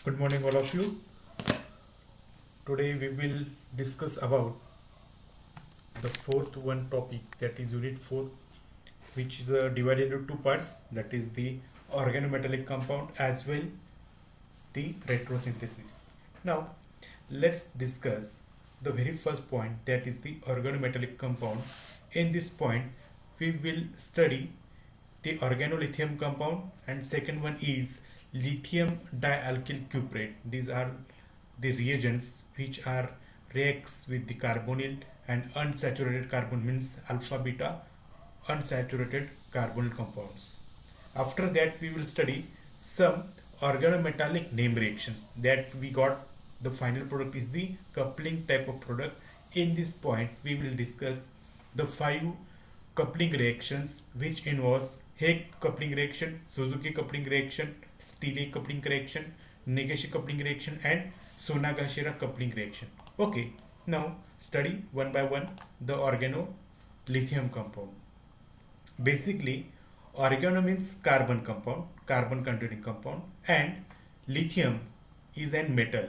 Good morning, all of you. Today we will discuss about the fourth one topic, that is unit 4, which is divided into two parts, that is the organometallic compound as well the retrosynthesis. Now let's discuss the very first point, that is the organometallic compound. In this point we will study the organolithium compound, and second one is lithium dialkyl cuprate. These are the reagents which are reacts with the carbonyl and unsaturated carbon, means alpha beta unsaturated carbonyl compounds. After that we will study some organometallic name reactions that we got. The final product is the coupling type of product. In this point we will discuss the 5 coupling reactions which involves Hague coupling reaction, Suzuki coupling reaction, Stille coupling reaction, Negishi coupling reaction, and Sonagashira coupling reaction. Okay, now study one by one the organolithium compound. Basically, organo means carbon compound, carbon containing compound, and lithium is a metal.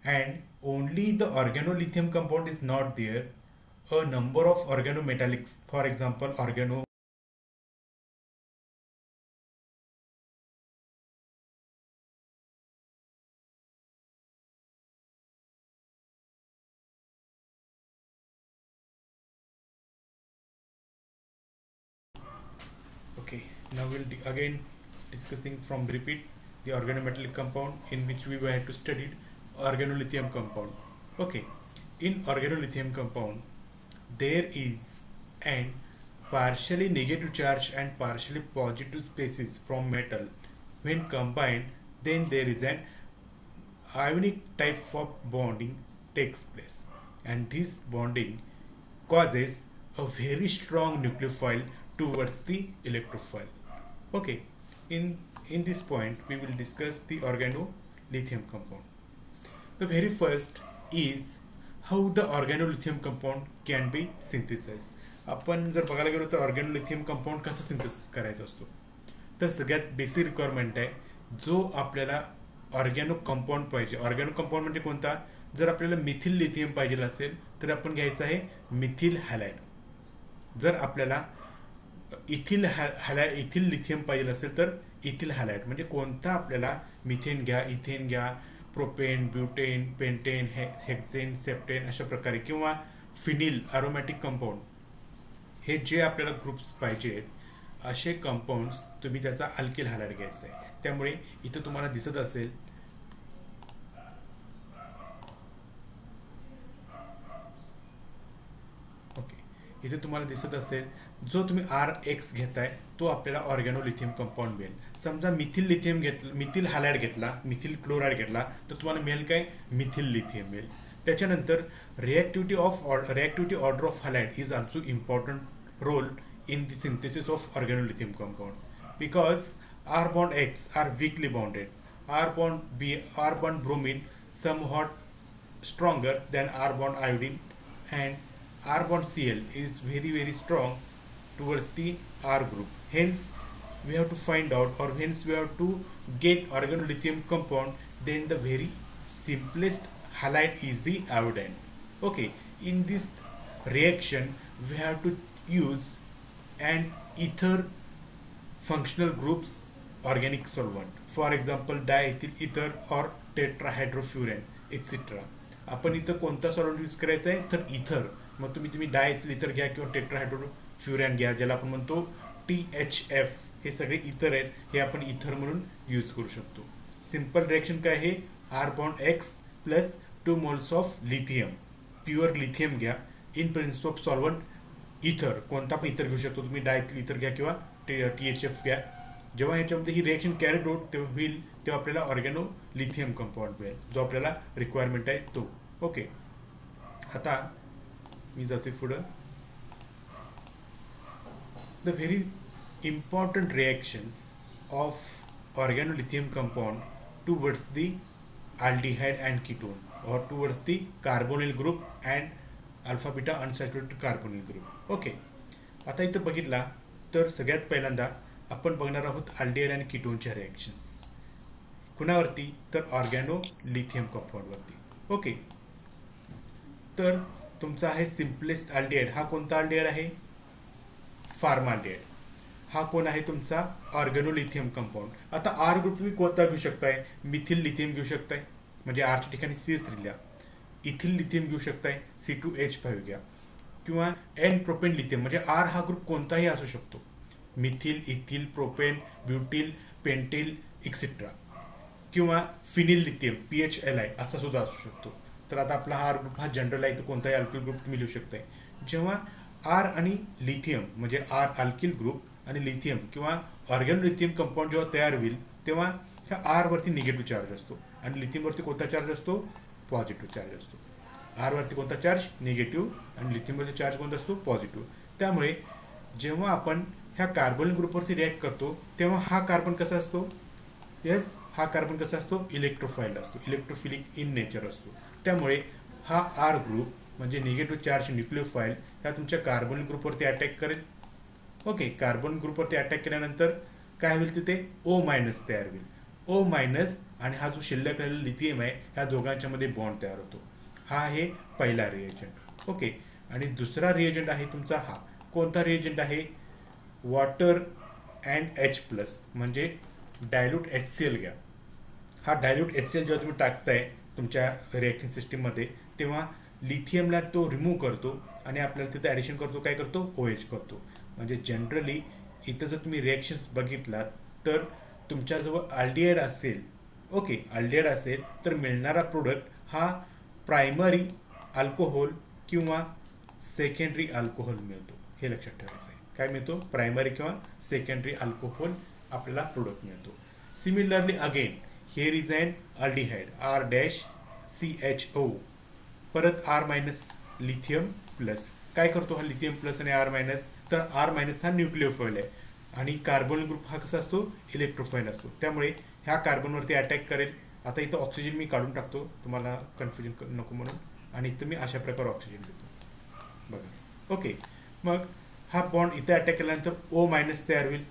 And only the organolithium compound is not there. A number of organometallics, for example, organo. Okay, now we'll again discussing from repeat the organometallic compound in which we were to study organolithium compound. Okay, in organolithium compound there is an partially negative charge and partially positive species from metal. When combined, then there is an ionic type of bonding takes place, and this bonding causes a very strong nucleophile towards the electrophile. Okay, in this point we will discuss the organolithium compound. The very first is how the organolithium compound can be synthesized. आपण जर बघायला गेलो तर ऑर्गॅनोलिथियम compound कसं synthesis करायचं असतो, तर सगळ्यात बेसिक रिक्वायरमेंट आहे जो आपल्याला ऑर्गॅनो कंपाऊंड पाहिजे. ऑर्गॅनो कंपाऊंड म्हणजे कोणता? जर आपल्याला मिथिल लिथियम पाहिजे असेल तर आपण घ्यायचं आहे मिथिल हॅलाइड. जर आपल्याला इथिल लिथियम पाहिजे असेल तर इथिल हॅलाइड. म्हणजे कोणता आपल्याला मिथेन घ्या, इथेन घ्या, प्रोपेन, ब्युटेन, पेंटेन, हेक्सेन, सेप्टेन अशा प्रकारे, किंवा फिनिल अरोमॅटिक कंपाऊंड, हे जे आपल्याला ग्रुप्स पाहिजेत असे कंपाऊंड्स तुम्ही त्याचा अल्किल हॅलाइड घ्यायचा आहे. त्यामुळे इथं तुम्हाला दिसत असेल इथे तुम्हाला दिसत असेल जो तुम्ही RX घेताय तो आपल्याला ऑर्गॅनोलिथियम कंपाऊंड मिळेल. समजा मिथिल लिथियम घेतलं, मिथिल हॅलाइड घेतला, मिथिल क्लोराइड घेतला तर तुम्हाला मिळेल काय? मिथिल लिथियम मिळेल. त्याच्यानंतर reactivity order of halide is also important role in the synthesis of organolithium compound, because R bond X are weakly bonded, R bond bromine somewhat stronger than R bond iodine, and R bond Cl is very strong towards the R group. Hence we have to find out, or hence we have to get organolithium compound. Then the very simplest halide is the iodine. Okay, in this reaction we have to use an ether functional groups organic solvent, for example diethyl ether or tetrahydrofuran etc. आपण इथं कोणता solvent use करायचा आहे तर इथर. मग तुम्ही diethyl इथर घ्या किंवा टेट्राहायड्रोफ्युरॅन घ्या, ज्याला आपण म्हणतो THF. हे सगळे इथर आहेत, हे आपण इथर म्हणून यूज करू शकतो. सिंपल रिएक्शन काय आहे? R bond X plus 2 moles of lithium, pure lithium घ्या इन प्रेझेन्स ऑफ सॉल्व्हंट इथर. कोणता पण इथर घेऊ शकतो तुम्ही, डायथिल इथर घ्या किंवा THF घ्या. जेव्हा ह्याच्यामध्ये ही रिएक्शन कॅरीड आउट होईल तेव्हा आपल्याला ऑर्गॅनोलिथियम कंपाऊंड मिळेल, जो आपल्याला रिक्वायरमेंट आहे तो. ओके, आता मी जाते पुढं. The very important reactions of organolithium compound towards the aldehyde and ketone, or towards the carbonyl group and alpha beta unsaturated carbonyl group. Okay, आता इथं बघितला तर सगळ्यात पहिल्यांदा आपण बघणार आहोत अल्डिहाइड आणि कीटोनच्या रिएक्शन्स. कुणावरती? तर ऑर्गॅनो लिथियम कंपाऊंडवरती. ओके, तर तुमचा आहे सिम्पलेस्ट अल्डिहाइड. हा कोणता अल्डिहाइड आहे? फार्माल्डिहाइड. हा कोण आहे तुमचा? ऑर्गॅनोलिथियम कंपाऊंड. आता आर ग्रुप तुम्ही कोणता घेऊ शकताय? मिथिल लिथियम घेऊ शकताय, म्हणजे आरच्या ठिकाणी CS3 लिहा. इथिल लिथियम घेऊ शकताय, C2H5 घ्या. किंवा एन प्रोपेन लिथियम, म्हणजे आर हा ग्रुप कोणताही असू शकतो. Methyl, ethyl, propane, butyl, pentyl etcetera. किंवा फिनिल लिथियम PHLI असा सुद्धा असू शकतो. तर आता आपला हा आर ग्रुप हा जनरल आहे, तर कोणताही अल्किल ग्रुप तुम्ही लिहू शकताय. जेव्हा आर आणि लिथियम म्हणजे आर अल्किल ग्रुप आणि लिथियम किंवा ऑर्गॅनो लिथियम कंपाऊंड जेव्हा तयार होईल, तेव्हा ह्या आर वरती निगेटिव्ह चार्ज असतो आणि लिथियमवरती कोणता चार्ज असतो? पॉझिटिव्ह चार्ज असतो. आर वरती कोणता चार्ज? निगेटिव्ह, आणि लिथियमवरती चार्ज कोणता असतो? पॉझिटिव्ह. त्यामुळे जेव्हा आपण ह्या कार्बन ग्रुपवरती रिॲक्ट करतो तेव्हा हा कार्बन कसा असतो? येस, हा कार्बन कसा असतो? इलेक्ट्रोफाइल असतो, इलेक्ट्रोफिलिक इन नेचर असतो. त्यामुळे हा आर ग्रुप म्हणजे निगेटिव्ह चार्ज न्यूक्लिओफाइल ह्या तुमच्या कार्बन ग्रुपवरती अटॅक करेल. ओके, कार्बन ग्रुपवरती अटॅक केल्यानंतर काय होईल? तिथे O मायनस तयार होईल. O मायनस आणि हा जो शिल्लक राहिलेला लिथियम आहे ह्या दोघांच्या मध्ये बॉन्ड तयार होतो. हा आहे पहिला रिएजंट. ओके, आणि दुसरा रिएजंट आहे तुमचा हा. कोणता रिएजंट आहे? वॉटर अँड H+, म्हणजे डायल्यूट HCl घ्या. हा डायल्यूट HCl जेव्हा तुम्ही टाकताय तुमच्या रिएक्टिंग सिस्टीममध्ये, तेव्हा लिथियमला तो रिमूव्ह करतो आणि आपल्याला तिथे ॲडिशन करतो. काय करतो? OH करतो. म्हणजे जनरली इथं जर तुम्ही रिॲक्शन्स बघितलात तर तुमच्याजवळ अल्डिहाइड असेल, ओके, अल्डिहाइड असेल तर मिळणारा प्रोडक्ट हा प्रायमरी अल्कोहोल किंवा सेकंडरी अल्कोहोल मिळतो. हे लक्षात ठेवायचं आहे. काय मिळतो? प्रायमरी किंवा सेकंडरी अल्कोहोल आपल्याला प्रोडक्ट मिळतो. Similarly again here is an aldehyde R-CHO, परत R मायनस लिथियम प्लस. काय करतो हा लिथियम प्लस आणि R मायनस? तर R मायनस हा न्यूक्लिओफाइल आहे आणि कार्बन ग्रुप हा कसा असतो? इलेक्ट्रोफाइल असतो. त्यामुळे ह्या कार्बनवरती अटॅक करेल. आता इथं ऑक्सिजन मी काढून टाकतो तुम्हाला कन्फ्युजन नको म्हणून, आणि इथं मी अशा प्रकारे ऑक्सिजन देतो बघा. ओके, मग हा बॉन्ड इथे अटॅक केल्यानंतर O मायनस तयार होईल.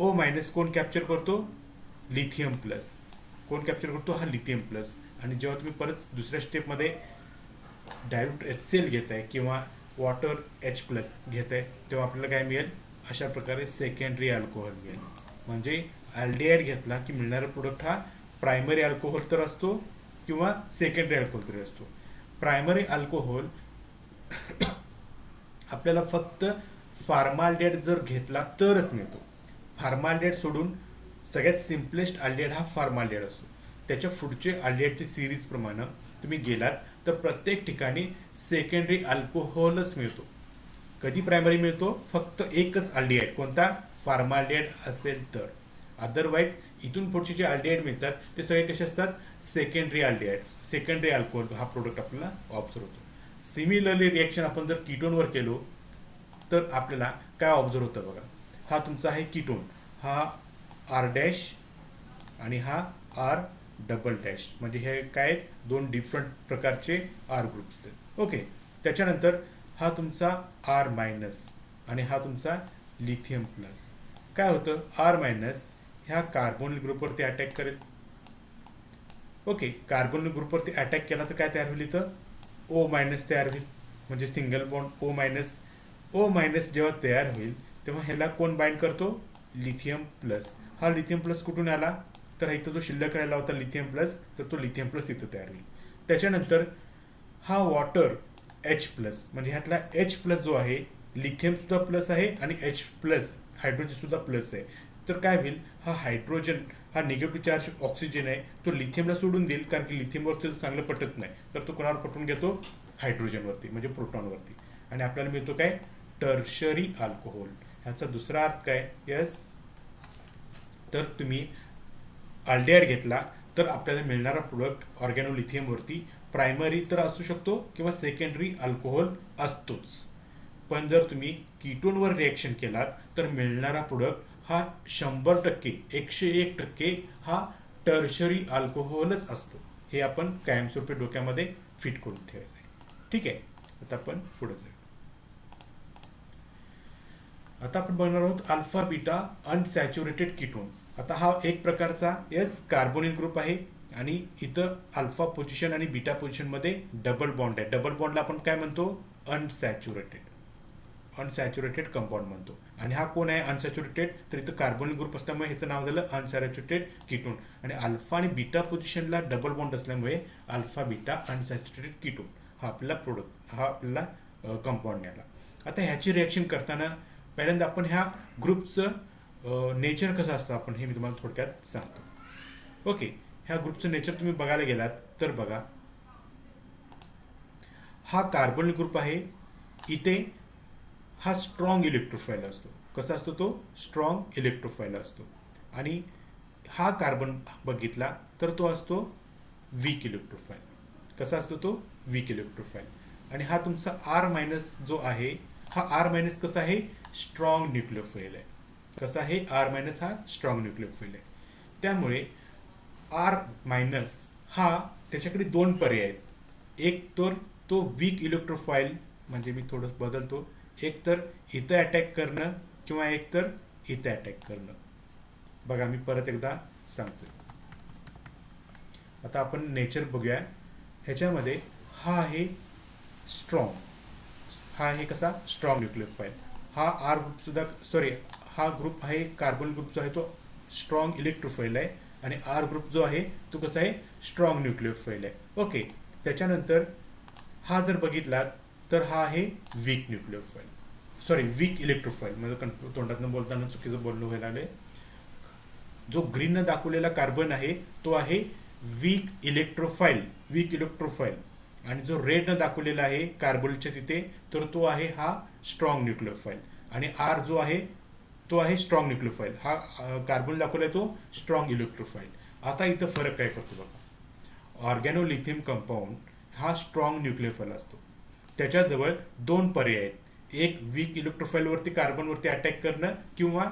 O मायनस कोण कॅप्चर करतो? Lithium plus. कोण कॅप्चर करतो? हा लिथियम प्लस. आणि जेव्हा तुम्ही परत दुसऱ्या स्टेपमध्ये डायल्यूट HCl घेत आहे किंवा वॉटर H+ घेत आहे तेव्हा आपल्याला काय मिळेल? अशा प्रकारे सेकंडरी अल्कोहोल मिळेल. म्हणजे अल्डिहाइड घेतला की मिळणारा प्रोडक्ट हा प्रायमरी अल्कोहोल तर असतो किंवा सेकंडरी अल्कोहोल तरी असतो. प्रायमरी अल्कोहोल आपल्याला फक्त फार्माल्डिहाइड जर घेतला तरच मिळतो. फार्माल्डिहाइड सोडून सगळ्यात सिम्पलेस्ट अल्डिहाइड हा फार्माल्डिहाइड असतो. त्याच्या पुढचे अल्डिहाइडची सिरीज प्रमाणे तुम्ही गेलात तर प्रत्येक ठिकाणी सेकंडरी अल्कोहोलच मिळतो. कधी प्रायमरी मिळतो? फक्त एकच अल्डिहाइड, कोणता? फार्माल्डिहाइड असेल तर. अदरवाईज इथून पुढचे जे अल्डिहाइड मिळतात ते सगळे कसे असतात? सेकंडरी अल्डिहाइड, सेकंडरी अल्कोहोल हा प्रोडक्ट आपल्याला ऑब्झर्व होतो. सिमिलरली रिएक्शन आपण जर कीटोनवर केलो तर आपल्याला काय ऑब्झर्व होतं बघा. हा तुमचा आहे कीटोन, हा R- आणि हा R डबल डॅश, म्हणजे हे काय? दोन डिफरंट प्रकारचे आर ग्रुप्स आहेत. ओके, त्याच्यानंतर हा तुमचा R मायनस आणि हा तुमचा लिथियम प्लस. काय होतं? R मायनस ह्या कार्बोनिल ग्रुपवरती अटॅक करेल. ओके, कार्बोनिल ग्रुपवरती अटॅक केला तर काय तयार होईल? इथं O मायनस तयार होईल, म्हणजे single bond O minus. O minus जेव्हा तयार होईल तेव्हा ह्याला कोण बाइंड करतो? Lithium plus. हा लिथियम प्लस कुठून आला? तर इथं जो शिल्लक राहिला होता लिथियम प्लस, तर तो लिथियम प्लस इथं तयार होईल. त्याच्यानंतर हा वॉटर H+, म्हणजे ह्यातला H+ जो आहे लिथियम सुद्धा प्लस आहे आणि H+ हायड्रोजन सुद्धा प्लस आहे. तर काय होईल? हा हायड्रोजन हा निगेटिव्ह चार्ज ऑक्सिजन आहे तो लिथियमला सोडून देईल, कारण की लिथियमवरती चांगलं पटत नाही, तर तो कोणावर पटवून घेतो? हायड्रोजनवरती, म्हणजे प्रोटॉनवरती. आणि आपल्याला मिळतो काय? Tertiary alcohol. ह्याचा दुसरा अर्थ काय? यस, तर तुम्ही अल्डिहाइड घेतला तर आपल्याला मिळणारा प्रोडक्ट ऑर्गॅनोलिथियमवरती प्रायमरी तर असू शकतो किंवा सेकंडरी अल्कोहोल असतोच. पण जर तुम्ही कीटोनवर रिॲक्शन केलात तर मिळणारा प्रोडक्ट हा 100%, 101% हा टर्शरी अल्कोहोलच असतो. हे आपण कायमस्वरूपी डोक्यामध्ये फिट करून ठेवायचं आहे. ठीक आहे, आता आपण पुढे जाऊ. आता आपण बघणार आहोत अल्फा बीटा अनसॅच्युरेटेड कीटोन. आता हा एक प्रकारचा कार्बोनिल ग्रुप आहे आणि इथं अल्फा पोझिशन आणि बीटा पोझिशनमध्ये डबल बॉन्ड आहे. डबल बॉन्डला आपण काय म्हणतो? अनसॅच्युरेटेड कंपाऊंड म्हणतो. आणि हा कोण आहे अनसॅच्युरेटेड? तर इथं कार्बोनिल ग्रुप असल्यामुळे ह्याचं नाव झालं अनसॅच्युरेटेड कीटोन. आणि अल्फा आणि बीटा पोझिशनला डबल बॉन्ड असल्यामुळे अल्फा बीटा अनसॅच्युरेटेड कीटोन हा आपल्याला कंपाऊंड मिळाला. आता ह्याची रिॲक्शन करताना पहिल्यांदा आपण ह्या ग्रुपचं नेचर कसं असतं आपण हे मी तुम्हाला थोडक्यात सांगतो. ओके, ह्या ग्रुपचं नेचर तुम्ही बघायला गेलात तर बघा, हा कार्बोनिल ग्रुप आहे. इथे हा स्ट्रॉंग इलेक्ट्रोफाइल असतो. कसा असतो तो? स्ट्रॉंग इलेक्ट्रोफाइल असतो. आणि हा कार्बन बघितला तर तो असतो वीक इलेक्ट्रोफाइल. कसा असतो तो? Weak electrophile. आणि हा तुमचा R- जो आहे, हा R- कसा आहे? स्ट्रॉंग न्यूक्लियोफाइल आहे. कसा आहे? R- हा स्ट्रॉंग न्यूक्लियोफाइल आहे. त्यामुळे R- हा त्याच्याकडे दोन पर्याय आहेत. एक तर तो वीक इलेक्ट्रोफाइल, म्हणजे मी थोडं बदलतो, एक तर इथं अटॅक करणं किंवा एक तर इथं अटॅक करणं. बघा मी परत एकदा सांगतो. आता आपण नेचर बघूया. ह्याच्यामध्ये हा आहे स्ट्रॉंग, हा आहे कसा? Strong nucleophile. हा आर ग्रुप सुद्धा हा ग्रुप आहे कार्बन ग्रुप जो आहे तो स्ट्रॉंग इलेक्ट्रोफाइल आहे. आणि आर ग्रुप जो आहे तो कसा आहे? स्ट्रॉंग न्यूक्लियोफाइल आहे. ओके, त्याच्यानंतर हा जर बघितला तर हा आहे वीक वीक इलेक्ट्रोफाइल. म्हणजे तोंडातनं बोलताना चुकीचं बोलणं व्हायला लागले. जो ग्रीन दाखवलेला कार्बन आहे तो आहे वीक इलेक्ट्रोफाइल. आणि जो रेड दाखवलेला आहे कार्बनच्या तिथे तर तो आहे हा स्ट्रॉंग न्यूक्लियोफाइल. आणि आर जो आहे तो आहे स्ट्रॉंग न्यूक्लियोफाइल. हा कार्बन दाखवला तो स्ट्रॉंग इलेक्ट्रोफाइल. आता इथं फरक काय करतो बघा. ऑर्गॅनोलिथियम कंपाऊंड हा स्ट्रॉंग न्यूक्लियोफाइल असतो. त्याच्याजवळ दोन पर्याय आहेत. एक वीक इलेक्ट्रोफाइलवरती कार्बनवरती अटॅक करणं किंवा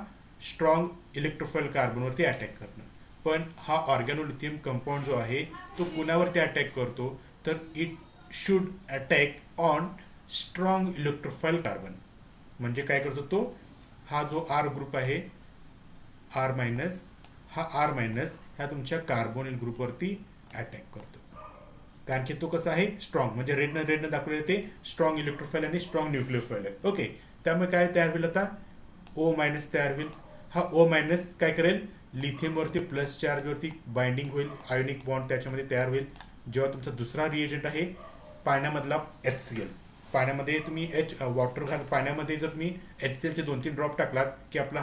स्ट्रॉंग इलेक्ट्रोफाइल कार्बनवरती अटॅक करणं. पण हा ऑर्गॅनोलिथियम कंपाऊंड जो आहे तो कुणावरती अटॅक करतो? तर it should attack on strong electrophile carbon. म्हणजे काय करतो तो? हा जो आर ग्रुप आहे R- हा R- ह्या तुमच्या कार्बोनिल ग्रुपवरती अटॅक करतो. कारण की तो कसा आहे? स्ट्रॉंग. म्हणजे रेडनं दाखवलेलं ते स्ट्रॉंग इलेक्ट्रोफाइल आणि स्ट्रॉंग न्यूक्लियोफाइल आहे. ओके, त्यामुळे काय तयार होईल? आता O- तयार होईल. हा O- काय करेल? लिथियमवरती प्लस चार्जवरती बाइंडिंग होईल, आयोनिक बॉन्ड त्याच्यामध्ये तयार होईल. जेव्हा तुमचा दुसरा रिएजंट आहे पाण्यामधला HCl, पाण्यामध्ये तुम्ही वॉटर पाण्यामध्ये जर तुम्ही HClचे 2-3 ड्रॉप टाकलात की आपला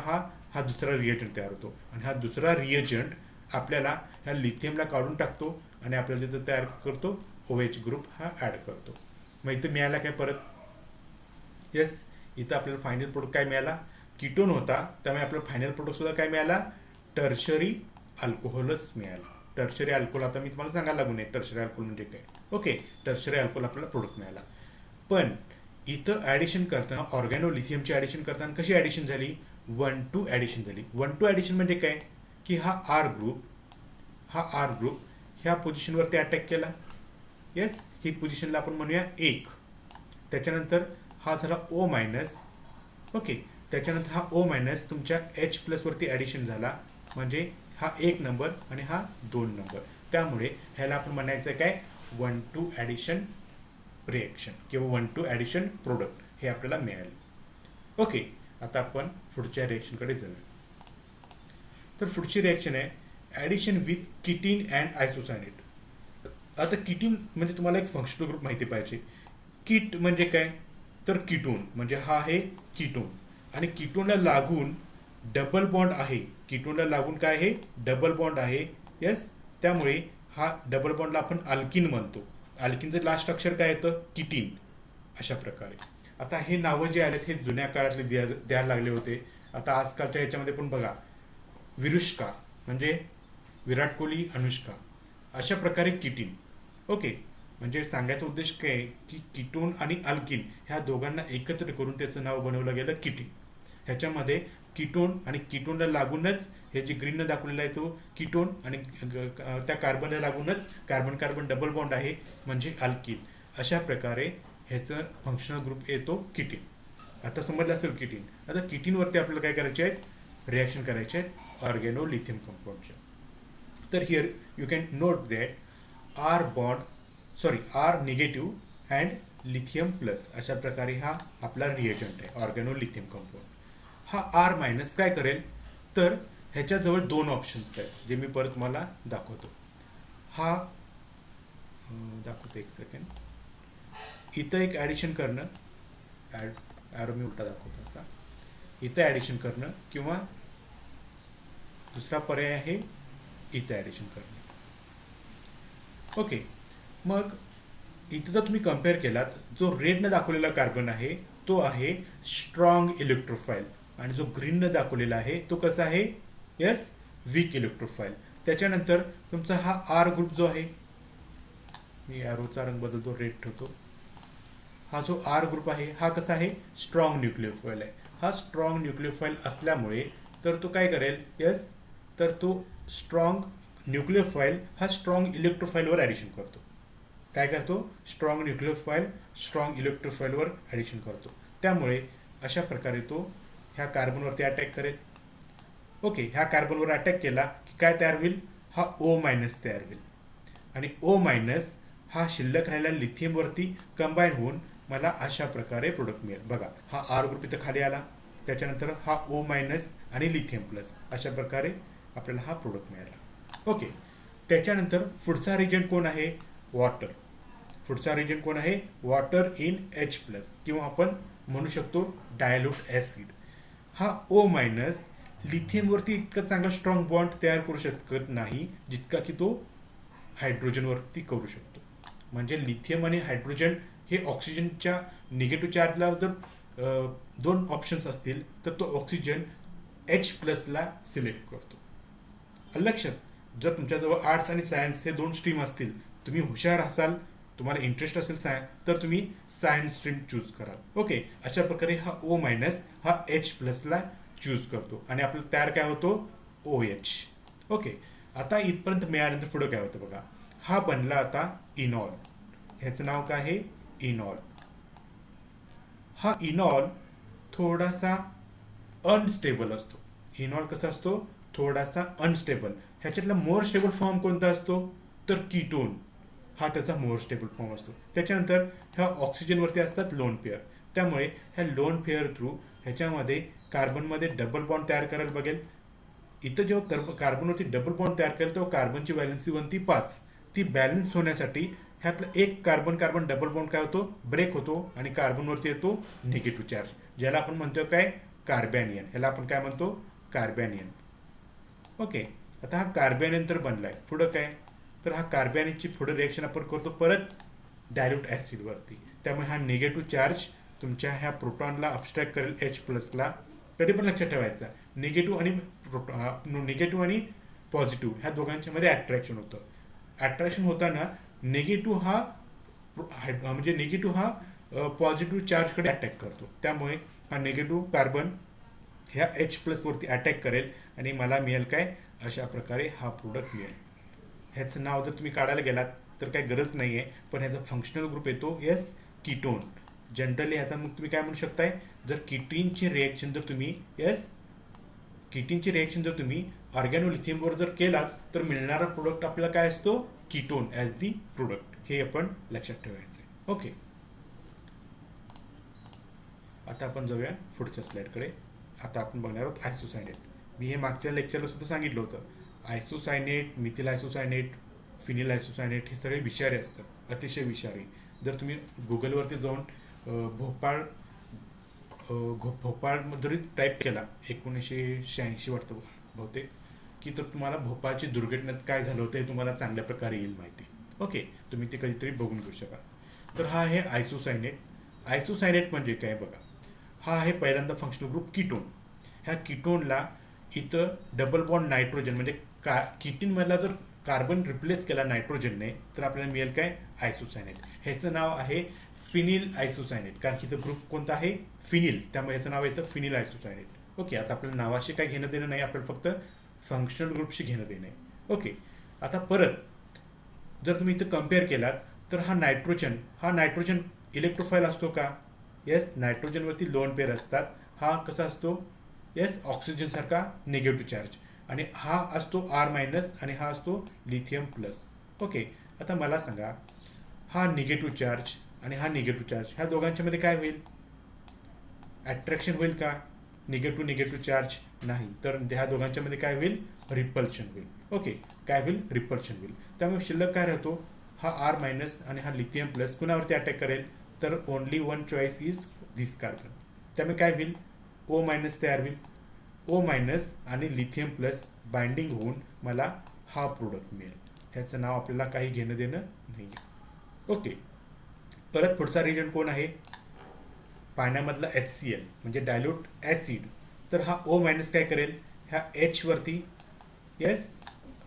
हा दुसरा रिएजंट तयार होतो. आणि हा दुसरा रिएजंट आपल्याला ह्या लिथियमला काढून टाकतो आणि आपल्याला तिथं तयार करतो OH ग्रुप हा ॲड करतो. मग इथं मिळाला काय परत? इथं आपल्याला फायनल प्रोडक्ट काय मिळाला? कीटोन होता. त्यामुळे आपल्याला फायनल प्रोडक्ट सुद्धा काय मिळाला? टर्शरी अल्कोहोलच मिळाला. टर्शरी अल्कोहोल आता मी तुम्हाला सांगायला लागू नये टर्शरी अल्कोहोल म्हणजे काय. ओके, टर्शरी अल्कोहोल आपल्याला प्रोडक्ट मिळाला. पण इथं ॲडिशन करताना ऑर्गॅनोलिथियमची ॲडिशन करताना कशी ॲडिशन झाली? 1-2 ॲडिशन झाली. 1-2 ॲडिशन म्हणजे काय? की हा आर ग्रुप ह्या पोझिशनवरती अटॅक केला. ही पोझिशनला आपण म्हणूया 1. त्याच्यानंतर हा झाला O-. ओके, त्याच्यानंतर हा O- तुमच्या H+ वरती ॲडिशन झाला. म्हणजे हा 1 नंबर आणि हा 2 नंबर. त्यामुळे ह्याला आपण म्हणायचं काय? 1-2 ॲडिशन रिएक्शन किंवा 1-2 ॲडिशन प्रोडक्ट हे आपल्याला मिळाले. ओके, आता आपण पुढच्या रिएक्शनकडे जाऊया. तर पुढची रिएक्शन आहे ॲडिशन विथ किटीन अँड आयसोसायनेट. आता किटीन म्हणजे तुम्हाला एक फंक्शनल ग्रुप माहिती पाहिजे. किट म्हणजे काय? तर कीटोन म्हणजे हा आहे कीटोन. आणि कीटोनला लागून डबल बॉन्ड आहे. कीटोनला लागून काय आहे? डबल बॉन्ड आहे. त्यामुळे हा डबल बॉन्डला आपण अल्किन म्हणतो. अल्किनचं लास्ट अक्षर काय येतं? किटीन. अशा प्रकारे आता हे नावं जे आलेत हे जुन्या काळातले द्यायला लागले होते. आता आजकालच्या ह्याच्यामध्ये पण बघा, विरुष्का म्हणजे विराट कोहली, अनुष्का, अशा प्रकारे किटीन. ओके, म्हणजे सांगायचा उद्देश काय की कीटोन आणि अल्किन ह्या दोघांना एकत्र करून त्याचं नाव बनवलं गेलं किटीन. ह्याच्यामध्ये कीटोन आणि कीटोनला लागूनच हे जे ग्रीन दाखवलेलं आहे तो कीटोन आणि त्या कार्बनला लागूनच कार्बन कार्बन डबल बॉन्ड आहे म्हणजे अल्किन. अशा प्रकारे ह्याचं फंक्शनल ग्रुप येतो किटीन. आता समजलं असेल किटीन. आता किटीनवरती आपल्याला काय करायचे आहेत? रिॲक्शन करायचे आहेत. ऑर्गेनोलिथियम कंपाऊंडच्या. तर here you can note that R negative and lithium plus अशा प्रकारे हा आपला रिएजंट आहे ऑर्गेनोलिथियम कंपाऊंड. हा आर मायनस काय करेल तर ह्याच्याजवळ दोन ऑप्शन्स आहेत जे मी परत मला दाखवतो. हा दाखवतो एक सेकंड. इथं एक ॲडिशन करणं, ॲरो मी उलटा दाखवतो असा, इथं ॲडिशन करणं किंवा दुसरा पर्याय आहे इथं ॲडिशन करणे. ओके, मग इथं जर तुम्ही कम्पेअर केलात, जो रेडनं दाखवलेला कार्बन आहे तो आहे स्ट्रॉंग इलेक्ट्रोफाईल आणि जो ग्रीननं दाखवलेला आहे तो कसा आहे यस वीक इलेक्ट्रोफाईल. त्याच्यानंतर तुमचा हा आर ग्रुप जो आहे, मी ॲरोचा रंग बदलतो, रेड ठेवतो. हा जो आर ग्रुप आहे हा कसा आहे स्ट्रॉंग न्यूक्लियोफाईल आहे. हा स्ट्रॉंग न्यूक्लियोफाईल असल्यामुळे तर तो काय करेल यस तर तो स्ट्रॉंग न्यूक्लियोफाईल हा स्ट्रॉंग इलेक्ट्रोफाईलवर ॲडिशन करतो. काय करतो स्ट्रॉंग न्यूक्लियोफाईल स्ट्रॉंग इलेक्ट्रोफाईलवर ॲडिशन करतो. त्यामुळे अशा प्रकारे तो ह्या कार्बनवरती अटॅक करेल. ओके, ह्या कार्बनवर अटॅक केला की काय तयार होईल, हा O मायनस तयार होईल आणि O मायनस हा शिल्लक राहिलेल्या लिथियमवरती कंबाईन होऊन मला अशा प्रकारे प्रोडक्ट मिळेल. बघा, हा आर ग्रुप इथं खाली आला, त्याच्यानंतर हा O मायनस आणि लिथियम प्लस अशा प्रकारे आपल्याला हा प्रोडक्ट मिळाला. ओके, त्याच्यानंतर पुढचा रिजंट कोण आहे वॉटर. पुढचा रिजंट कोण आहे वॉटर इन H प्लस किंवा आपण म्हणू शकतो डायल्यूट ॲसिड. हा O मायनस लिथियमवरती इतका चांगला स्ट्रॉंग बॉन्ड तयार करू शकत नाही जितका की तो हायड्रोजनवरती करू शकतो. म्हणजे लिथियम आणि हायड्रोजन हे ऑक्सिजनच्या निगेटिव्ह चार्जला जर दोन ऑप्शन्स असतील तर तो ऑक्सिजन H प्लसला सिलेक्ट करतो. लक्षात, जर तुमच्याजवळ आर्ट्स आणि सायन्स हे दोन स्ट्रीम असतील, तुम्ही हुशार असाल, तुम्हाला इंटरेस्ट असेल तर तुम्ही सायन्स स्ट्रीम चूज कराल. ओके, अशा प्रकारे हा O मायनस हा H प्लसला चूज करतो आणि आपल्याला तयार काय होतो OH. ओके, आता इथपर्यंत मिळाल्यानंतर पुढं काय होतं बघा, हा बनला आता इनॉल. ह्याचं नाव काय आहे इनॉल. हा इनॉल थोडासा अनस्टेबल असतो. इनॉल कसा असतो थोडासा अनस्टेबल. ह्याच्यातला मोर स्टेबल फॉर्म कोणता असतो तर कीटोन हा त्याचा मोर स्टेबल फॉर्म असतो. त्याच्यानंतर ह्या ऑक्सिजनवरती असतात लोन पेअर. त्यामुळे ह्या लोन पेअर थ्रू ह्याच्यामध्ये कार्बनमध्ये डबल बॉन्ड तयार करायला बघेल. इथं जेव्हा कार्बनवरती डबल बॉन्ड तयार करेल तेव्हा कार्बनची व्हॅलेन्सी बनती 5. ती बॅलन्स होण्यासाठी ह्यातलं एक कार्बन कार्बन डबल बॉन्ड काय होतो ब्रेक होतो आणि कार्बनवरती येतो निगेटिव्ह चार्ज, ज्याला आपण म्हणतो काय कार्बॅनियन. ह्याला आपण काय म्हणतो कार्बॅनियन. ओके, आता हा कार्बॅनियन तर बनलाय. पुढं काय तर हा कार्बॅनियनची पुढं रिएक्शन आपण करतो परत डायल्यूट ॲसिडवरती. त्यामुळे हा निगेटिव्ह चार्ज तुमच्या ह्या प्रोटॉनला अबस्ट्रॅक्ट करेल H प्लसला. कधी पण लक्षात ठेवायचा निगेटिव्ह आणि पॉझिटिव्ह ह्या दोघांच्यामध्ये अट्रॅक्शन होतं. अट्रॅक्शन होताना निगेटिव्ह हा पॉझिटिव्ह चार्जकडे अटॅक करतो. त्यामुळे हा निगेटिव्ह कार्बन ह्या H प्लसवरती अटॅक करेल आणि मला मिळेल काय अशा प्रकारे हा प्रोडक्ट मिळेल. ह्याचं नाव जर तुम्ही काढायला गेलात तर काही गरज नाही आहे, पण ह्याचा फंक्शनल ग्रुप येतो यस कीटोन. जनरली ह्याचा मग तुम्ही काय म्हणू शकताय, जर किटीनची रिएक्शन जर तुम्ही ऑर्गॅनोलिथियमवर जर केलात तर मिळणारा प्रोडक्ट आपल्याला काय असतो कीटोन ॲज दी प्रोडक्ट. हे आपण लक्षात ठेवायचं आहे. ओके, आता आपण जाऊया पुढच्या स्लाइडकडे. आता आपण बघणार आहोत आयसोसायनेट. मी हे मागच्या लेक्चरला सुद्धा सांगितलं होतं, isocyanate, methyl isocyanate, phenyl isocyanate हे सगळे विषारी असतात, अतिशय विषारी. जर तुम्ही गुगलवरती जाऊन भोपाळ जरी टाईप केला 1986 वाटतं बहुतेक की तर तुम्हाला भोपाळची दुर्घटनेत काय झालं होतं हे तुम्हाला चांगल्या प्रकारे येईल माहिती. ओके, तुम्ही ते कधीतरी बघून घेऊ शकाल. तर हा आहे आयसोसायनेट. आयसोसायनेट म्हणजे काय बघा, हा आहे पहिल्यांदा फंक्शनल ग्रुप कीटोन. ह्या कीटोनला इथं डबल बॉन्ड नायट्रोजन म्हणजे कीटीनमधला जर कार्बन रिप्लेस केला नायट्रोजनने तर आपल्याला मिळेल काय आयसोसायनेट. ह्याचं नाव आहे फिनिल आयसोसायनेट, कारण की इथं ग्रुप कोणता आहे फिनिल, त्यामुळे ह्याचं नाव येतं फिनिल आयसोसायनेट. ओके, आता आपल्याला नावाशी काही घेणं देणं नाही, आपल्याला फक्त फंक्शनल ग्रुपशी घेणं देणं आहे. ओके, आता परत जर तुम्ही इथं कम्पेअर केलात तर हा नायट्रोजन इलेक्ट्रोफाईल असतो का येस, नायट्रोजनवरती लोन पेअर असतात. हा कसा असतो येस ऑक्सिजनसारखा निगेटिव्ह चार्ज. आणि हा असतो आर मायनस आणि हा असतो लिथियम प्लस. ओके, आता मला सांगा, हा निगेटिव्ह चार्ज आणि हा निगेटिव्ह चार्ज ह्या दोघांच्या मध्ये काय होईल? अट्रॅक्शन होईल का? निगेटिव्ह निगेटिव्ह चार्ज नाही, तर ह्या दोघांच्या मध्ये काय होईल? रिपल्शन होईल. ओके, काय होईल? रिपल्शन होईल. त्यामुळे शिल्लक काय राहतो? हा आर मायनस आणि हा लिथियम प्लस कुणावरती अटॅक करेल? तर only one choice is this carbon. त्यामुळे काय होईल? ओ मायनस तयार होईल. ओ मायनस आणि लिथियम प्लस बाइंडिंग होऊन मला हा प्रोडक्ट मिळेल. ह्याचं नाव आपल्याला काही घेणं देणं नाही आहे. ओके, परत पुढचा रिजन कोण आहे? पाण्यामधला HCl म्हणजे डायल्यूट ॲसिड. तर हा ओ मायनस काय करेल? ह्या एच वरती येस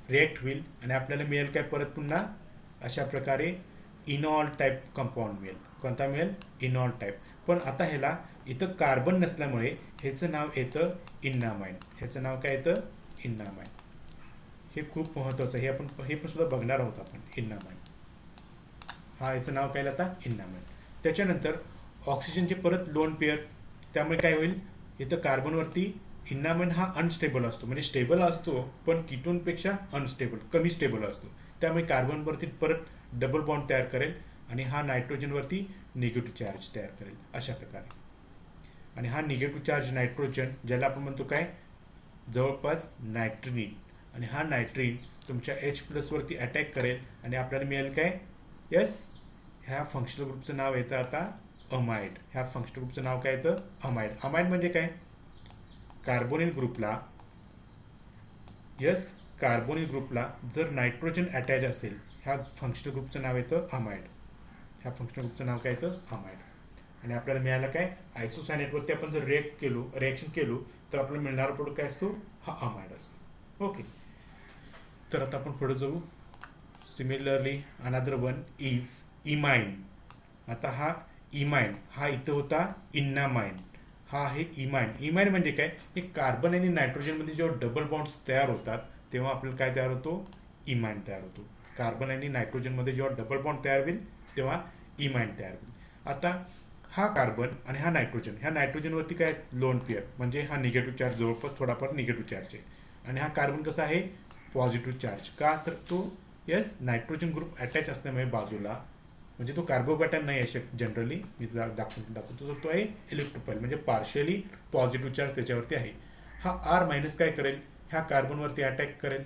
रिॲक्ट होईल आणि आपल्याला मिळेल काय? परत पुन्हा अशा प्रकारे इनॉल टाईप कंपाऊंड मिळेल. कोणता मिळेल? इनॉल टाईप. पण आता ह्याला इथं कार्बन नसल्यामुळे ह्याचं नाव येतं इन्नामाइन. ह्याचं नाव काय येतं? इन्नामाइन. हे खूप महत्त्वाचं आहे. हे पण सुद्धा बघणार आहोत आपण. इन्नामाइन हा याचं नाव काय? आता इन्नामाइन. त्याच्यानंतर ऑक्सिजनचे परत लोन पेअर. त्यामुळे काय होईल? इथं कार्बनवरती इन्नामाइन हा अनस्टेबल असतो, म्हणजे स्टेबल असतो पण कीटोनपेक्षा अनस्टेबल, कमी स्टेबल असतो. त्यामुळे कार्बनवरती परत डबल बॉन्ड तयार करेल आणि हा नायट्रोजनवरती निगेटिव्ह चार्ज तयार करेल अशा प्रकारे. आणि हा निगेटिव्ह चार्ज नायट्रोजन, ज्याला आपण म्हणतो काय? जवळपास नायट्रिन. आणि हा नायट्रिन तुमच्या H प्लसवरती अटॅक करेल आणि आपल्याला मिळेल काय? यस, ह्या फंक्शनल ग्रुपचं नाव येतं आता अमाइड. ह्या फंक्शनल ग्रुपचं नाव काय येतं? अमाइड. अमाइड म्हणजे काय? कार्बोनिल ग्रुपला यस कार्बोनिल ग्रुपला जर नायट्रोजन अटॅच असेल, ह्या फंक्शनल ग्रुपचं नाव येतं अमाइड. ह्या फंक्शनल ग्रुपचं नाव काय येतं? अमाइड. आणि आपल्याला मिळालं काय? आयसोसायनेटवरती आपण जर रिॲक्शन केलो तर आपल्याला मिळणारा प्रोडक्ट काय असतो? हा अमाइड असतो. ओके, तर आता आपण पुढे जाऊ. Similarly another one is imine. आता हा इमाइन हा इथं होता इन्नामाइन, हा आहे इमाइन. इमाइन म्हणजे काय? हे कार्बन आणि नायट्रोजनमध्ये जेव्हा डबल बॉन्ड्स तयार होतात तेव्हा आपल्याला काय तयार होतो? इमाइन तयार होतो. कार्बन आणि नायट्रोजनमध्ये जेव्हा डबल बॉन्ड तयार होईल तेव्हा इमाइन तयार होईल. आता हा कार्बन आणि हा नायट्रोजन, ह्या नायट्रोजनवरती काय? लोन पेअर, म्हणजे हा निगेटिव्ह चार्ज, जवळपास थोडाफार निगेटिव्ह चार्ज आहे. आणि हा कार्बन कसा आहे? Positive charge. का? तर तो यस नायट्रोजन ग्रुप अटॅच असल्यामुळे बाजूला, म्हणजे तो कार्बोपॅटर्न नाही आहे जनरली, मी दाखवतो तो आहे इलेक्ट्रोफाइल, म्हणजे पार्शियली पॉझिटिव्ह चार्ज त्याच्यावरती आहे. हा आर मायनस काय करेल? ह्या कार्बनवरती अटॅक करेल.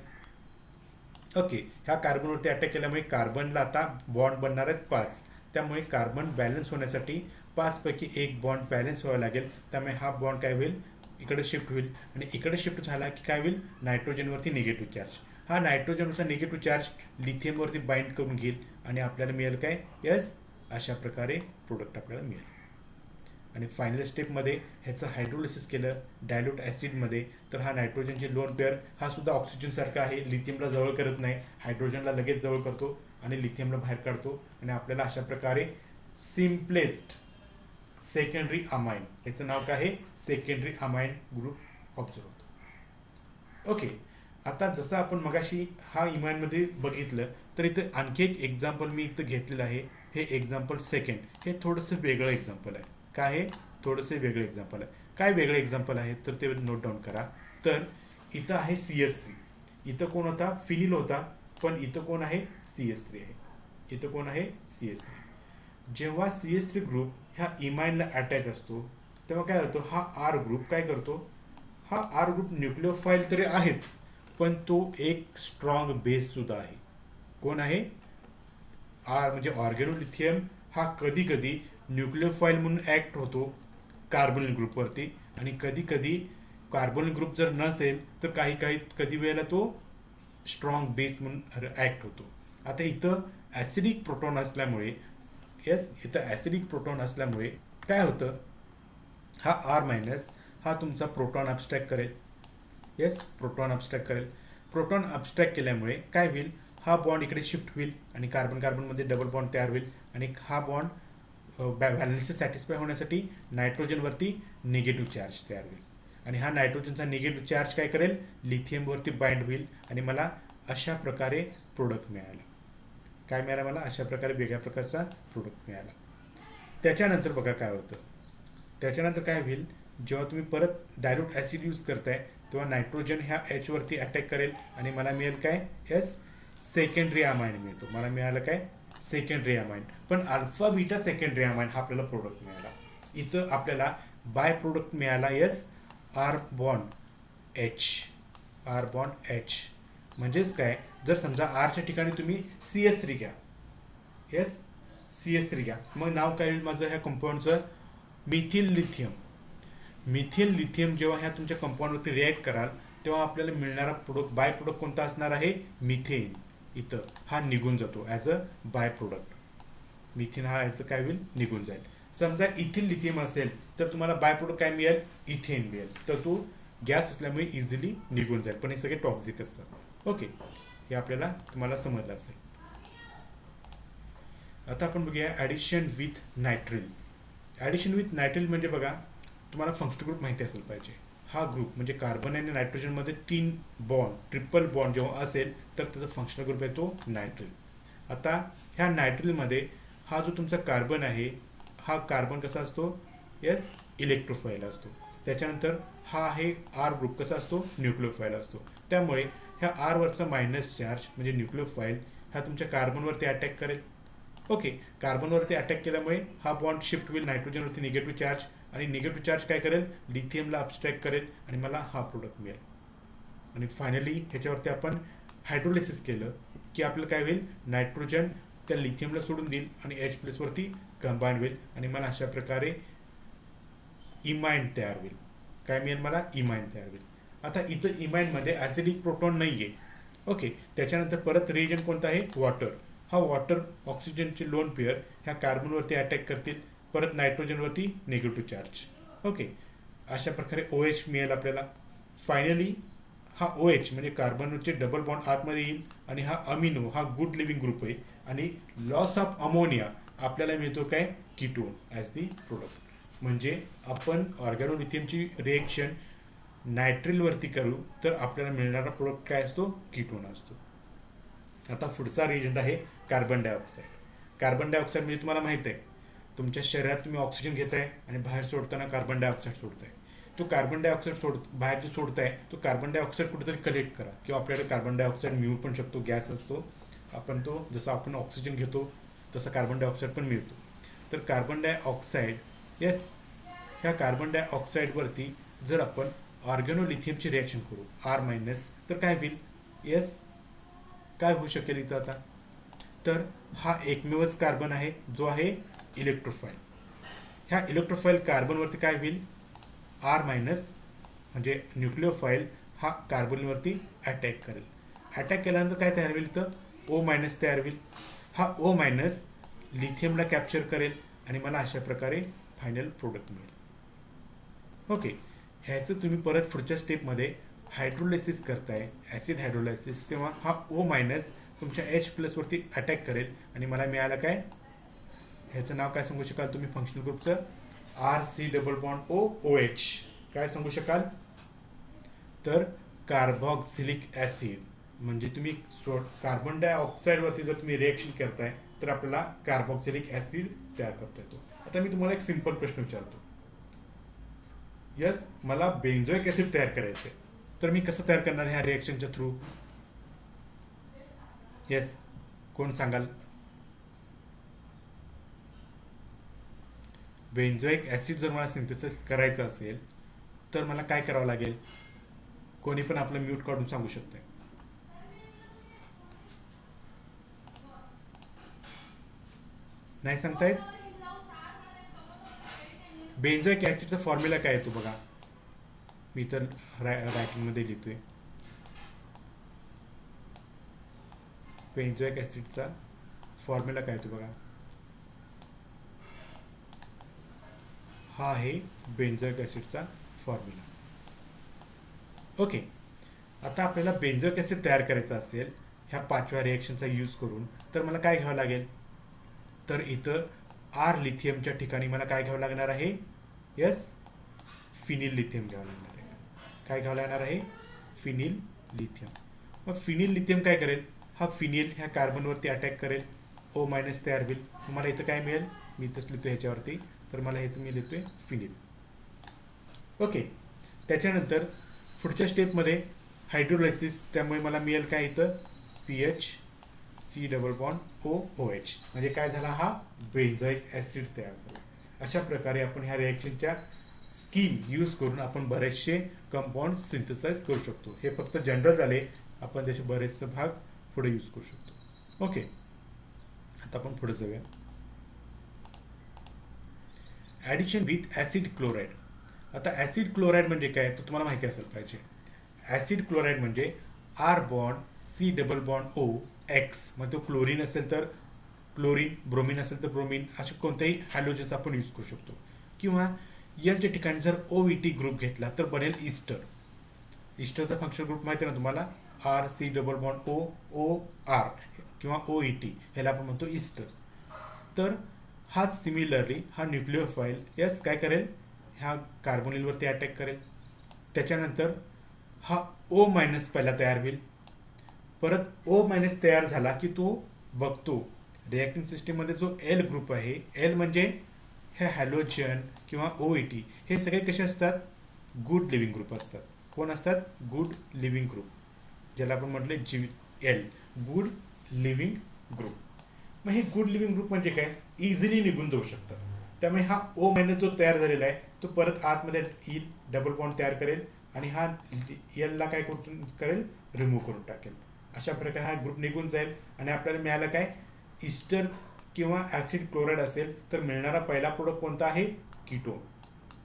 ओके, ह्या कार्बनवरती अटॅक केल्यामुळे कार्बनला आता बॉन्ड बनणार आहेत 5. त्यामुळे कार्बन बॅलन्स होण्यासाठी 5 पैकी एक बॉन्ड बॅलन्स व्हावा लागेल. त्यामुळे हा बॉन्ड काय होईल? इकडे शिफ्ट होईल. आणि इकडे शिफ्ट झाला की काय होईल? नायट्रोजनवरती निगेटिव्ह चार्ज. हा नायट्रोजनचा निगेटिव्ह चार्ज लिथियमवरती बाइंड करून घेईल आणि आपल्याला मिळेल काय? यस, अशा प्रकारे प्रोडक्ट आपल्याला मिळेल. आणि फायनल स्टेपमध्ये ह्याचं हायड्रोलिसिस केलं डायल्यूट ॲसिडमध्ये, तर हा नायट्रोजनचे लोन पेअर हा सुद्धा ऑक्सिजनसारखा आहे. लिथियमला जवळ करत नाही, हायड्रोजनला लगेच जवळ करतो आणि लिथियमला बाहेर काढतो. आणि आपल्याला अशा प्रकारे सिम्पलेस्ट सेकंडरी अमाइन, याचं नाव काय आहे? सेकंडरी अमाइन ग्रुप ऑब्झर्व होतो. ओके, आता जसं आपण मगाशी हा इमाइनमध्ये बघितलं तर इथं आणखी एक एक्झाम्पल मी इथं घेतलेलं आहे. हे एक्झाम्पल सेकंड, हे थोडंसं वेगळं एक्झाम्पल आहे. काय आहे? थोडंसं वेगळं एक्झाम्पल आहे. काय वेगळं एक्झाम्पल आहे तर ते नोट डाऊन करा. तर इथं आहे CS3. इथं कोण होता? फिनिल होता, पण इथं कोण आहे? CS3 आहे. इथं कोण आहे? CS3. जेव्हा CS3 ग्रुप ह्या इमाइनला अटॅच असतो तेव्हा काय होतं? हा आर ग्रुप काय करतो? हा आर ग्रुप न्यूक्लिओफाईल तरी आहेच, पण तो एक स्ट्रॉंग बेस सुद्धा आहे. कोण आहे? आर म्हणजे ऑर्गेनोलिथियम हा कधी कधी न्यूक्लिओफाईल म्हणून ॲक्ट होतो कार्बोनिल ग्रुपवरती, आणि कधी कधी कार्बोनिल ग्रुप जर नसेल तर कधी वेळेला तो स्ट्रॉंग बेस म्हणून ॲक्ट होतो. आता इथं ॲसिडिक प्रोटॉन असल्यामुळे इथं ॲसिडिक प्रोटॉन असल्यामुळे काय होतं? हा आर मायनस हा तुमचा प्रोटॉन अबस्ट्रॅक्ट करेल. प्रोटॉन अबस्ट्रॅक्ट करेल. प्रोटॉन अबस्ट्रॅक्ट केल्यामुळे काय होईल? हा बॉन्ड इकडे शिफ्ट होईल आणि कार्बन कार्बनमध्ये डबल बॉन्ड तयार होईल. आणि हा बॉन्ड व्हॅलन्स सॅटिस्फाय होण्यासाठी नायट्रोजनवरती निगेटिव्ह चार्ज तयार होईल. आणि हा नायट्रोजनचा निगेटिव्ह चार्ज काय करेल? लिथियमवरती बाइंड होईल आणि मला अशा प्रकारे प्रोडक्ट मिळाला. काय मिळालं मला? अशा प्रकारे वेगळ्या प्रकारचा प्रोडक्ट मिळाला. त्याच्यानंतर बघा काय होतं. त्याच्यानंतर काय होईल? जेव्हा तुम्ही परत डायल्यूट ॲसिड यूज करताय तेव्हा नायट्रोजन ह्या H वरती अटॅक करेल आणि मला मिळेल काय एस सेकंडरी अमाइन मिळतो. मला मिळालं काय सेकंडरी अमाइन. पण अल्फा बीटा सेकंडरी अमाइन हा आपल्याला प्रोडक्ट मिळाला. इथं आपल्याला बाय प्रोडक्ट मिळाला एस आर बॉन्ड एच. म्हणजेच काय, जर समजा आरच्या ठिकाणी तुम्ही CS3 घ्या, येस CS3 घ्या, मग नाव काय होईल माझं ह्या कंपाऊंडचं मिथिल लिथियम. मिथिल लिथियम जेव्हा ह्या तुमच्या कंपाऊंडवरती रिॲक्ट कराल तेव्हा आपल्याला मिळणारा प्रोडक्ट बाय प्रोडक्ट कोणता असणार आहे मिथेन. इथं हा निघून जातो as a by product. Methane हा ॲज काय होईल निघून जाईल. समजा इथिल लिथियम असेल तर तुम्हाला बाय प्रोडक्ट काय मिळेल इथेन मिळेल. तर तो गॅस असल्यामुळे इझिली निघून जाईल, पण हे सगळे टॉक्सिक असतात. ओके, हे आपल्याला तुम्हाला समजलं असेल. आता आपण बघूया addition with nitrile. Addition with nitrile म्हणजे बघा तुम्हाला फंक्शनल ग्रुप माहिती असेल पाहिजे. हा ग्रुप म्हणजे कार्बन आणि नायट्रोजनमध्ये 3 बॉन्ड ट्रिपल बॉन्ड जेव्हा असेल तर त्याचा फंक्शनल ग्रुप आहे तो नायट्रिल. आता ह्या नायट्रिलमध्ये हा जो तुमचा कार्बन आहे हा कार्बन कसा असतो येस इलेक्ट्रोफाईल असतो. त्याच्यानंतर हा आहे आर ग्रुप कसा असतो न्यूक्लिओफाईल असतो. त्यामुळे ह्या आर वरचा मायनस चार्ज म्हणजे न्यूक्लिओफाईल हा तुमच्या कार्बनवरती अटॅक करेल. ओके, कार्बनवरती अटॅक केल्यामुळे हा बॉन्ड शिफ्ट होईल नायट्रोजनवरती निगेटिव्ह चार्ज, आणि निगेटिव्ह चार्ज काय करेल लिथियमला अबस्ट्रॅक्ट करेल आणि मला हा प्रोडक्ट मिळेल. आणि फायनली ह्याच्यावरती आपण हायड्रोलिसिस केलं की आपलं काय होईल नायट्रोजन त्या लिथियमला सोडून देईल आणि H+ वरती कंबाईन होईल आणि मला अशा प्रकारे इमाइन तयार होईल. काय मिळेल मला इमाइन तयार होईल. आता इथं इमाइनमध्ये ॲसिडिक प्रोटॉन नाही आहे. ओके, त्याच्यानंतर परत रिएजंट कोणता आहे वॉटर. हा वॉटर ऑक्सिजनचे लोन पेअर ह्या कार्बनवरती अटॅक करतील, परत नायट्रोजनवरती निगेटिव्ह चार्ज. ओके, अशा प्रकारे OH मिळेल आपल्याला. फायनली हा OH म्हणजे कार्बनचे डबल बॉन्ड आतमध्ये येईल आणि हा अमिनो हा गुड लिव्हिंग ग्रुप आहे आणि लॉस ऑफ अमोनिया आपल्याला मिळतो काय कीटोन ॲज दी प्रोडक्ट. म्हणजे आपण ऑर्गॅनोलिथियमची रिएक्शन नायट्रिलवरती करू तर आपल्याला मिळणारा प्रोडक्ट काय असतो कीटोन असतो. आता पुढचा रिएजंट आहे कार्बन डायऑक्साईड. कार्बन डायऑक्साईड म्हणजे तुम्हाला माहिती आहे तुमच्या शरीरात तुम्ही ऑक्सिजन घेताय आणि बाहेर सोडताना कार्बन डायऑक्साईड सोडताय. तो कार्बन डायऑक्साईड बाहेर जे सोडताय तो कार्बन डायऑक्साईड कुठेतरी कलेक्ट करा, किंवा आपल्याकडे कार्बन डायऑक्साईड मिळू पण शकतो, गॅस असतो. आपण तो जसं आपण ऑक्सिजन घेतो तसं कार्बन डायऑक्साईड पण मिळतो. तर कार्बन डायऑक्साईड येस ह्या कार्बन डायऑक्साईडवरती जर आपण ऑर्गॅनोलिथियमची रिॲक्शन करू R- तर काय होईल येस काय होऊ शकेल इथं आता. तर हा एकमेवच कार्बन आहे जो आहे इलेक्ट्रोफाईल. ह्या इलेक्ट्रोफाईल कार्बनवरती काय होईल R- म्हणजे न्यूक्लिओफाईल हा कार्बनवरती अटॅक करेल. अटॅक केल्यानंतर काय तयार होईल तर O- तयार होईल. हा O- लिथियमला कॅप्चर करेल आणि मला अशा प्रकारे फायनल प्रोडक्ट मिळेल. ओके, ह्याचं तुम्ही परत पुढच्या स्टेपमध्ये हायड्रोलायसिस करताय ॲसिड हायड्रोलायसिस, तेव्हा हा O- तुमच्या H+ वरती अटॅक करेल आणि मला मिळालं काय ह्याचं नाव काय सांगू शकाल तुम्ही फंक्शनल ग्रुपचं RC≡OH काय सांगू शकाल तर कार्बॉक्सिलिक ॲसिड. म्हणजे तुम्ही कार्बन डायऑक्साईडवरती जर तुम्ही रिॲक्शन करताय तर आपल्याला कार्बॉक्सिलिक ॲसिड तयार करता येतो. आता मी तुम्हाला एक सिंपल प्रश्न विचारतो. यस मला बेन्झोइक ॲसिड तयार करायचं आहे, तर मी कसं तयार करणार ह्या रिॲक्शनच्या थ्रू. येस कोण सांगाल. बेन्झोइक ॲसिड जर मला सिंथेसिस करायचं असेल तर मला काय करावं लागेल. कोणी पण आपलं म्यूट काढून सांगू शकतंय. नाही सांगतायत. बेन्झोइक ॲसिडचा फॉर्म्युला काय येतो बघा, मी तर रायटिंगमध्ये लिहितोय. बेन्झोइक ॲसिडचा फॉर्म्युला काय येतो बघा, हा आहे बेन्झोइक ॲसिडचा फॉर्म्युला. ओके, आता आपल्याला बेन्झोइक ॲसिड तयार करायचा असेल ह्या 5व्या रिॲक्शनचा यूज करून तर मला काय घ्यावं लागेल तर इथं R लिथियमच्या ठिकाणी मला काय घ्यावं लागणार आहे यस फिनिल लिथियम घ्यावं लागणार आहे. काय घ्यावं लागणार आहे फिनिल लिथियम. मग फिनिल लिथियम काय करेल हा फिनिल ह्या कार्बनवरती अटॅक करेल, O- तयार होईल. तुम्हाला इथं काय मिळेल मी इथंच लिहितो ह्याच्यावरती, तर मला इथं मी लिहितोय फिनिल. ओके. त्याच्यानंतर पुढच्या स्टेपमध्ये हायड्रोलायसिस, त्यामुळे मला मिळेल काय इथं PH C double bond OOH, म्हणजे काय झाला, हा बेन्झोइक ॲसिड तयार झाला. अशा प्रकारे आपण ह्या रिॲक्शनच्या स्कीम यूज करून आपण बरेचसे कंपाऊंड सिंथेसाइज करू शकतो. हे फक्त जनरल झाले, आपण त्याचे बरेचसे भाग पुढे यूज करू शकतो. ओके, आता आपण पुढे जाऊया. Addition with acid chloride. आता ॲसिड क्लोराईड म्हणजे काय तर तुम्हाला माहिती असेल पाहिजे. ॲसिड क्लोराईड म्हणजे R bond C double bond O X, मग तो क्लोरीन असेल तर क्लोरीन, ब्रोमीन असेल तर ब्रोमीन, असे कोणतेही हॅलोजन्स आपण यूज करू शकतो. किंवा एलच्या ठिकाणी जर OET ग्रुप घेतला तर बनेल इस्टर. इस्टरचा फंक्शन ग्रुप माहिती आहे ना तुम्हाला, RC डबल बॉन्ड OR किंवा OET, ह्याला आपण म्हणतो इस्टर. तर हा सिमिलरली हा न्यूक्लिओफाईल यस काय करेल, ह्या कार्बोनिलवरती अटॅक करेल. त्याच्यानंतर हा O मायनस पहिला तयार होईल. परत O मायनस तयार झाला की तो बघतो रिॲक्टिंग सिस्टीममध्ये जो L ग्रुप आहे, L म्हणजे हे हॅलोजन किंवा OET, हे सगळे कसे असतात, गुड लिव्हिंग ग्रुप असतात. कोण असतात, गुड लिव्हिंग ग्रुप, ज्याला आपण म्हटले GL, गुड लिव्हिंग ग्रुप. मग हे गुड लिव्हिंग ग्रुप म्हणजे काय, इझिली निघून जाऊ शकतात. त्यामुळे हा O मायनस जो तयार झालेला आहे तो परत आतमध्ये E डबल बॉन्ड तयार करेल आणि हा Lला काय करेल, रिमूव्ह करून टाकेल. अशा प्रकारे हा ग्रुप निघून जाईल आणि आपल्याला मिळालं काय, इस्टर किंवा ॲसिड क्लोराईड असेल तर मिळणारा पहिला प्रोडक्ट कोणता आहे, कीटोन.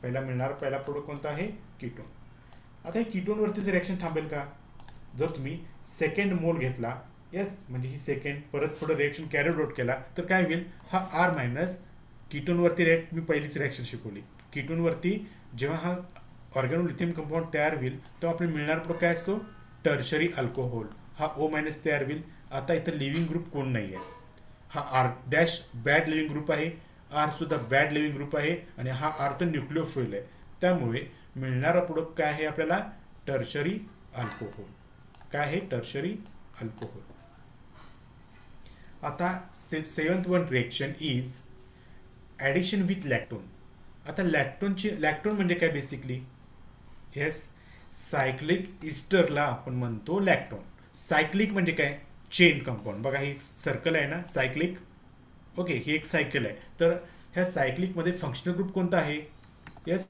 मिळणारा पहिला प्रोडक्ट कोणता आहे, कीटोन. आता हे कीटोनवरतीच रिॲक्शन थांबेल का, जर तुम्ही सेकंड मोल घेतला, यस म्हणजे ही सेकंड, परत पुढे रिॲक्शन कॅरिड आउट केला तर काय होईल, हा R मायनस कीटोनवरती मी पहिलीच रिॲक्शन शिकवली. कीटोनवरती जेव्हा हा ऑर्गॅनोलिथियम कंपाऊंड तयार होईल तेव्हा आपल्याला मिळणार प्रोडक्ट काय असतो, टर्शरी अल्कोहोल. हा O मायनस तयार होईल. आता इथं लिव्हिंग ग्रुप कोण नाही आहे, हा R dash bad living group आहे, R सुद्धा बॅड लिव्हिंग ग्रुप आहे आणि हा R तर न्यूक्लिओफाईल आहे. त्यामुळे मिळणारा प्रोडक्ट काय आहे आपल्याला, टर्शरी अल्कोहोल. काय आहे, टर्शरी अल्कोहोल. आता 7th one reaction is addition with lactone. आता लॅक्टोन म्हणजे काय बेसिकली, येस सायक्लिक इस्टरला आपण म्हणतो लॅक्टोन. सायक्लिक म्हणजे काय, चेन कंपाऊंड. बघा ही सर्कल आहे ना सायक्लिक, ओके ही एक सायकल आहे. तर ह्या सायक्लिकमध्ये फंक्शनल ग्रुप कोणता आहे, येस